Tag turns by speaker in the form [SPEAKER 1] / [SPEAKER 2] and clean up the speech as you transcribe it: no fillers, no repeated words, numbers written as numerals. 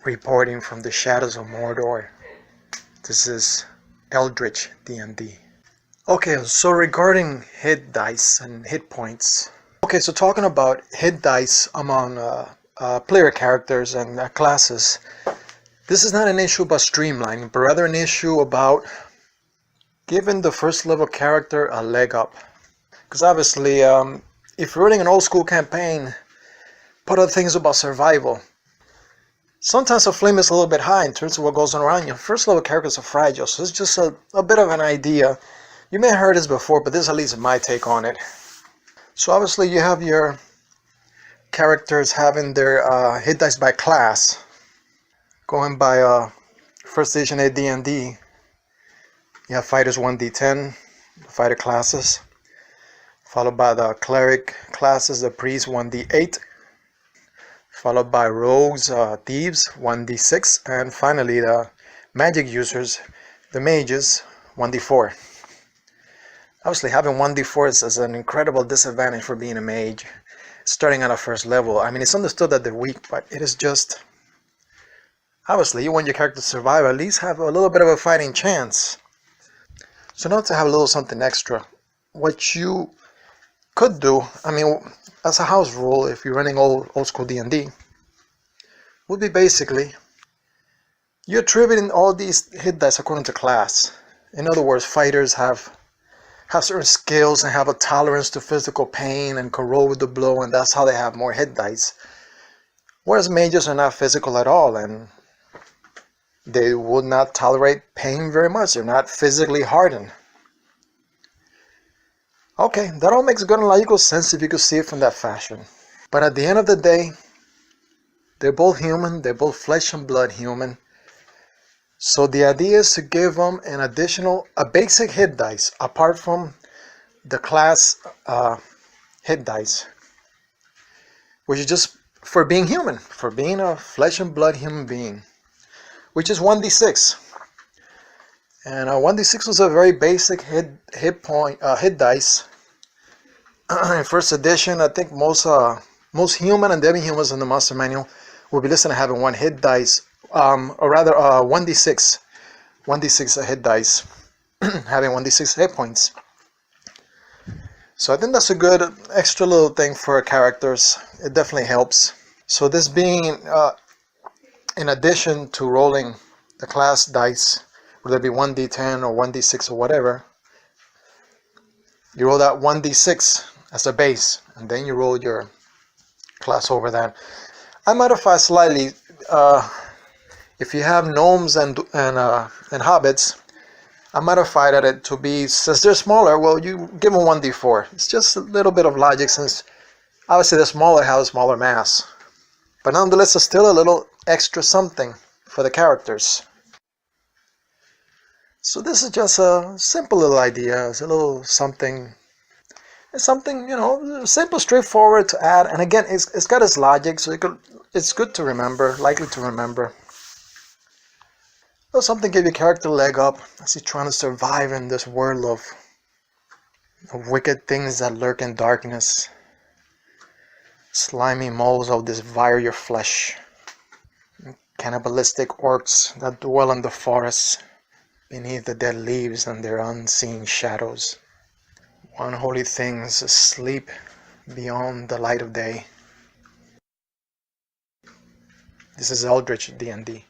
[SPEAKER 1] reporting from the shadows of Mordor. This is Eldritch D&D. Okay, so regarding hit dice and hit points. Okay, so talking about hit dice among player characters and classes, this is not an issue about streamlining, but rather an issue about giving the first level character a leg up. Because obviously, if you're running an old school campaign, part of the thing is about survival. Sometimes the flame is a little bit high in terms of what goes on around you. First level characters are fragile, so it's just a bit of an idea. You may have heard this before, but this is at least my take on it. So obviously you have your characters having their hit dice by class. Going by first edition AD&D, you have fighters 1d10, the fighter classes, followed by the cleric classes, the priest 1d8, followed by rogues, thieves 1d6, and finally the magic users, the mages 1d4. Obviously having 1d4 is an incredible disadvantage for being a mage starting at a first level. I mean, it's understood that they're weak, but it is just, obviously you want your character to survive, at least have a little bit of a fighting chance. So now to have a little something extra, what you could do, I mean, as a house rule, if you're running old school D&D, would be basically you're attributing all these hit dice according to class. In other words, fighters have certain skills and have a tolerance to physical pain and can roll with the blow, and that's how they have more hit dice. Whereas mages are not physical at all, and they would not tolerate pain very much. They're not physically hardened. Okay, that all makes good and logical sense if you could see it from that fashion. But at the end of the day, they're both human, they're both flesh and blood human. So the idea is to give them a basic hit dice, apart from the class hit dice, which is just for being human, for being a flesh and blood human being, which is 1d6. And 1d6 was a very basic hit dice. In first edition, I think most human and demi-humans in the Monster Manual will be listed as having one hit dice, or rather 1d6 hit dice, having 1d6 hit points. So I think that's a good extra little thing for characters. It definitely helps. So this being in addition to rolling the class dice, whether it be 1d10 or 1d6 or whatever, you roll that 1d6 as a base, and then you roll your class over that. I modify slightly. If you have gnomes and hobbits, I modified it to be, since they're smaller, well, you give them 1d4. It's just a little bit of logic, since obviously the smaller have a smaller mass. But nonetheless, it's still a little extra something for the characters. So this is just a simple little idea. It's a little something. It's something, simple, straightforward to add. And again, it's got its logic, so it's good to remember, likely to remember. So something give your character a leg up as he's trying to survive in this world of wicked things that lurk in darkness. Slimy moles that devour your flesh. Cannibalistic orcs that dwell in the forests beneath the dead leaves and their unseen shadows. Unholy things asleep beyond the light of day. This is Eldritch D&D.